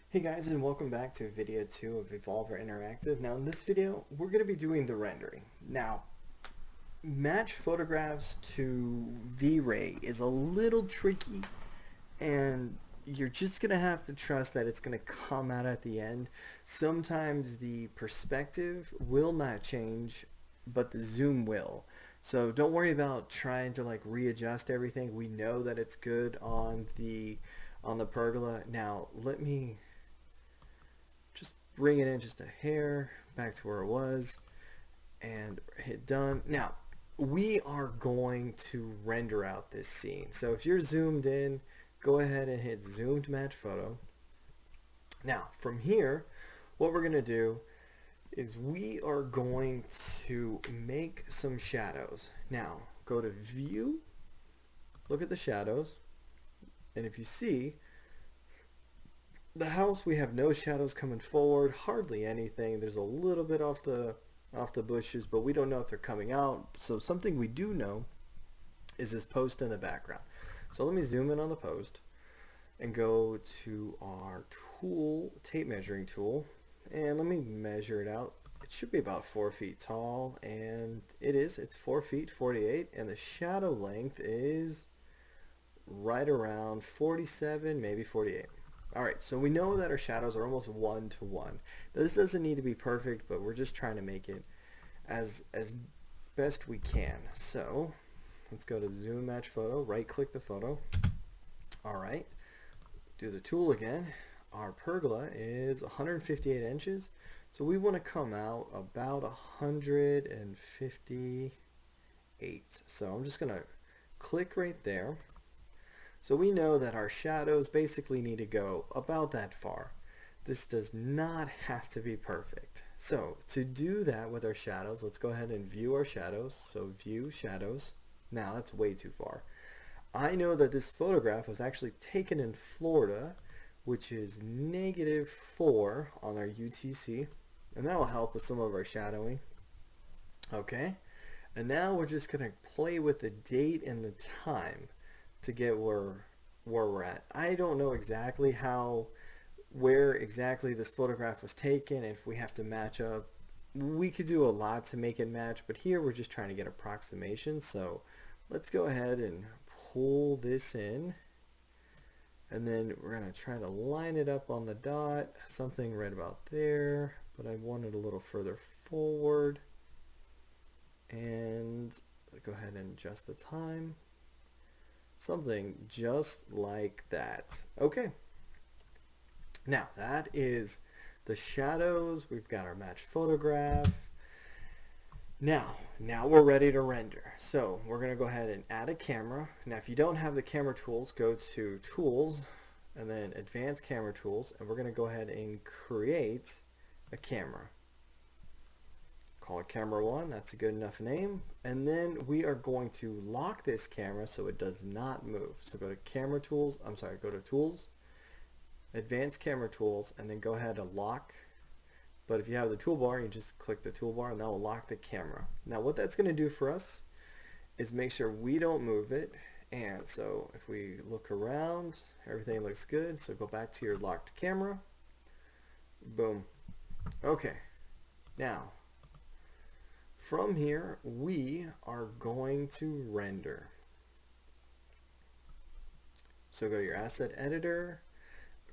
Hey guys, and welcome back to video 2 of Evolver Interactive. Now in this video we're going to be doing the rendering. Now match photographs to V-Ray is a little tricky, and you're just going to have to trust that it's going to come out at the end. Sometimes the perspective will not change, but the zoom will. So don't worry about trying to readjust everything. We know that it's good on the pergola. Now let me just bring it in just a hair back to where it was and hit done. Now we are going to render out this scene. So if you're zoomed in, go ahead and hit zoom to match photo. Now from here, what we're going to do is we are going to make some shadows. Now go to view, look at the shadows, and if you see the house, we have no shadows coming forward, hardly anything. There's a little bit off the bushes, but we don't know if they're coming out. So something we do know is this post in the background. So let me zoom in on the post and go to our tool, tape measuring tool, and let me measure it out. It should be about 4 feet tall, and it is. It's 4 feet 48, and the shadow length is right around 47, maybe 48. Alright, so we know that our shadows are almost 1-to-1. This doesn't need to be perfect, but we're just trying to make it as best we can. So let's go to zoom match photo, right click the photo. Alright, do the tool again. Our pergola is 158 inches, so we want to come out about 158. So I'm just going to click right there. So we know that our shadows basically need to go about that far. This does not have to be perfect. So to do that with our shadows, let's go ahead and view our shadows. So view shadows. Now that's way too far. I know that this photograph was actually taken in Florida, which is -4 on our UTC, and that will help with some of our shadowing. Okay, and now we're just going to play with the date and the time to get where we're at. I don't know exactly where exactly this photograph was taken. If we have to match up, we could do a lot to make it match, but here we're just trying to get approximation. So let's go ahead and pull this in, and then we're going to try to line it up on the dot, something right about there, but I want it a little further forward, and go ahead and adjust the time. Something just like that. Okay. Now that is the shadows. We've got our match photograph. Now we're ready to render. So we're going to go ahead and add a camera. Now if you don't have the camera tools, go to Tools and then Advanced Camera Tools, and we're going to go ahead and create a camera. Call it camera 1, that's a good enough name. And then we are going to lock this camera so it does not move. So go to camera tools, go to tools, advanced camera tools, and then go ahead and lock. But if you have the toolbar, you just click the toolbar and that will lock the camera. Now what that's going to do for us is make sure we don't move it. And so if we look around, everything looks good. So go back to your locked camera. Boom. Okay. Now from here, we are going to render. So go to your asset editor,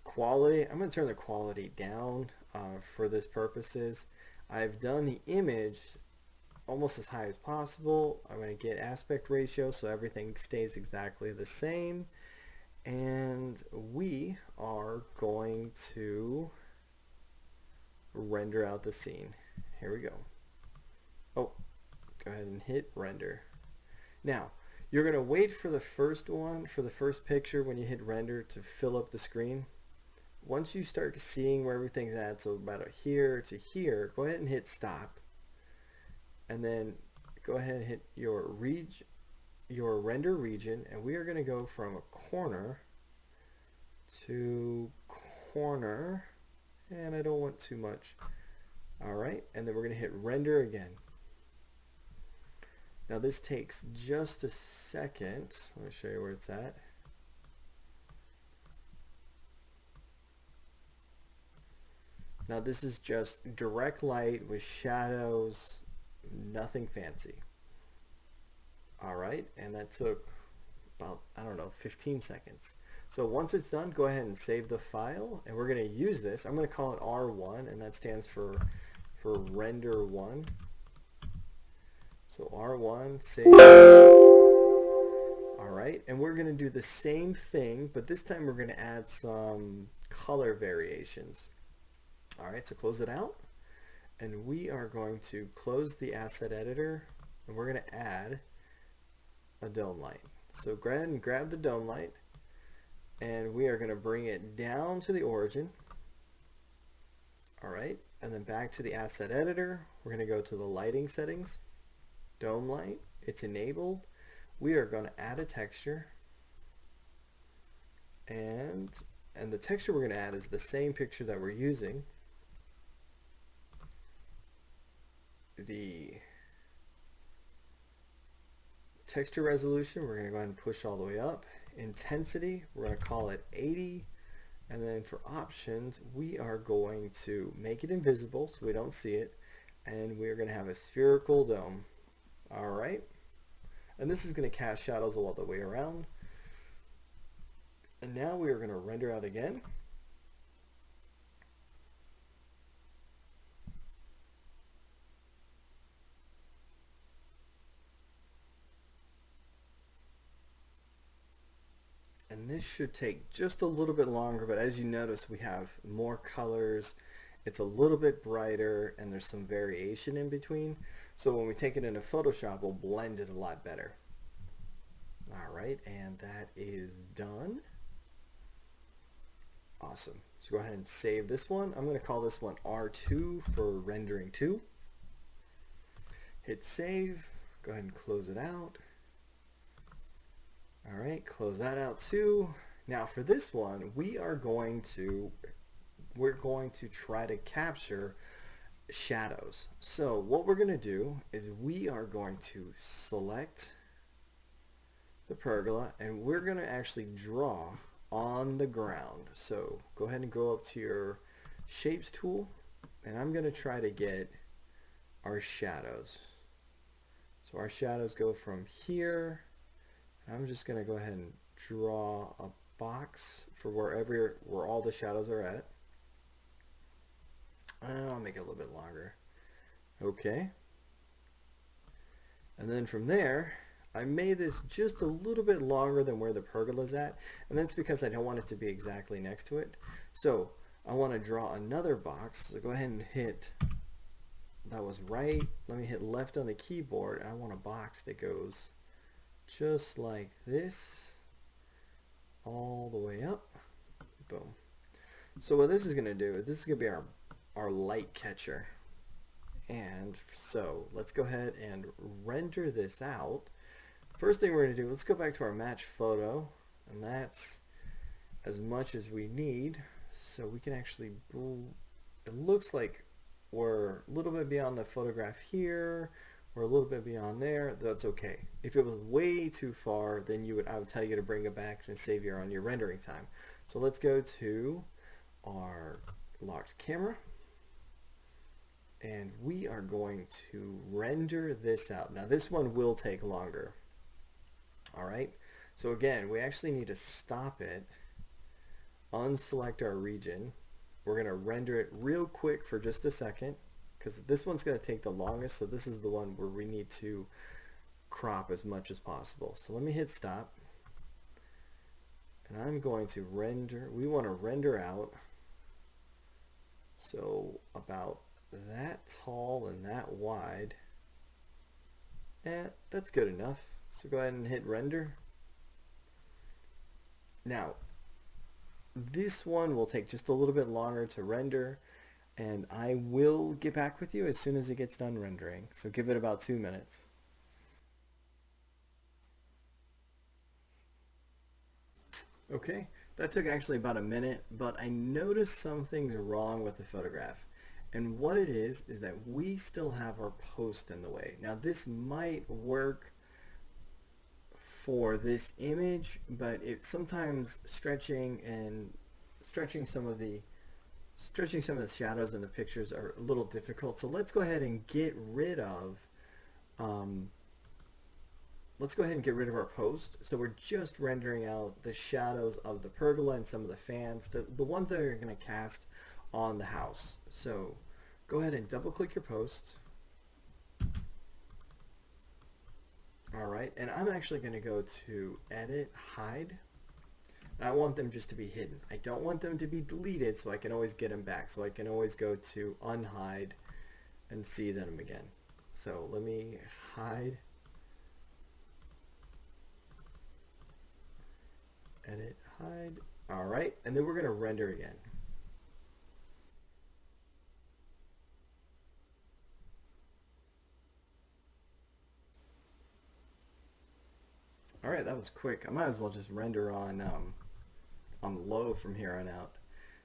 quality. I'm going to turn the quality down for this purposes. I've done the image almost as high as possible. I'm going to get aspect ratio so everything stays exactly the same. And we are going to render out the scene. Here we go. Oh, go ahead and hit render. Now, you're going to wait for the first one, for the first picture when you hit render to fill up the screen. Once you start seeing where everything's at, so about here to here, go ahead and hit stop. And then go ahead and hit your render region, and we are going to go from a corner to corner, and I don't want too much. Alright, and then we're going to hit render again. Now this takes just a second. Let me show you where it's at. Now this is just direct light with shadows, nothing fancy. All right, and that took about, I don't know, 15 seconds. So once it's done, go ahead and save the file, and we're going to use this. I'm going to call it R1, and that stands for render 1. So R1, save. All right, and we're going to do the same thing, but this time we're going to add some color variations. All right, so close it out, and we are going to close the asset editor, and we're going to add a dome light. So go ahead and grab the dome light, and we are going to bring it down to the origin. All right, and then back to the asset editor. We're going to go to the lighting settings, dome light, it's enabled. We are going to add a texture, and the texture we're going to add is the same picture that we're using. The texture resolution, we're going to go ahead and push all the way up. Intensity, we're going to call it 80. And then for options, we are going to make it invisible so we don't see it. And we're going to have a spherical dome. All right. And this is going to cast shadows all the way around. And now we are going to render out again. And this should take just a little bit longer, but as you notice, we have more colors. It's a little bit brighter, and there's some variation in between. So when we take it into Photoshop, we'll blend it a lot better. All right, and that is done. Awesome. So go ahead and save this one. I'm going to call this one R2 for rendering 2. Hit save. Go ahead and close it out. All right, close that out too. Now for this one, we're going to try to capture shadows. So what we're going to do is we are going to select the pergola, and we're going to actually draw on the ground. So go ahead and go up to your shapes tool, and I'm going to try to get our shadows. So our shadows go from here. I'm just going to go ahead and draw a box for where all the shadows are at. And I'll make it a little bit longer. Okay. And then from there, I made this just a little bit longer than where the pergola's at, and that's because I don't want it to be exactly next to it. So I want to draw another box. So go ahead and hit, that was right. Let me hit left on the keyboard, and I want a box that goes just like this, all the way up. Boom. So what this is going to do, this is going to be our light catcher. And so let's go ahead and render this out. First thing we're going to do, let's go back to our match photo, and that's as much as we need. So we can actually, it looks like we're a little bit beyond the photograph here. We're a little bit beyond there. That's okay. If it was way too far, then I would tell you to bring it back and save you on your rendering time. So let's go to our locked camera, and we are going to render this out. Now this one will take longer. All right. So again, we actually need to stop it, unselect our region. We're going to render it real quick for just a second, because this one's going to take the longest. So this is the one where we need to crop as much as possible. So let me hit stop, and I'm going to render. We want to render out so about that tall and that wide. That's good enough. So go ahead and hit render. Now this one will take just a little bit longer to render, and I will get back with you as soon as it gets done rendering. So give it about 2 minutes. Okay, that took actually about a minute, but I noticed some things wrong with the photograph. And what it is that we still have our post in the way. Now this might work for this image, but sometimes stretching some of the Stretching some of the shadows in the pictures are a little difficult, so um, let's go ahead and get rid of our post. So we're just rendering out the shadows of the pergola and some of the fans, the ones that are going to cast on the house. So go ahead and double click your post. All right, and I'm actually going to go to edit, hide. And I want them just to be hidden. I don't want them to be deleted, so I can always get them back. So I can always go to unhide and see them again. So let me hide, edit, hide. All right, and then we're going to render again. All right, that was quick. I might as well just render on low from here on out,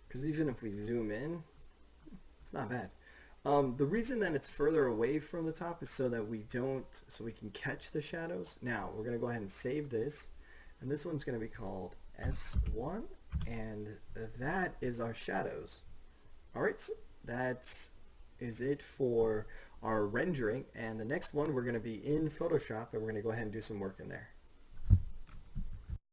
because even if we zoom in, it's not bad. The reason that it's further away from the top is so we can catch the shadows. Now we're gonna go ahead and save this, and this one's gonna be called S1, and that is our shadows. All right, so that is it for our rendering, and the next one we're gonna be in Photoshop, and we're gonna go ahead and do some work in there.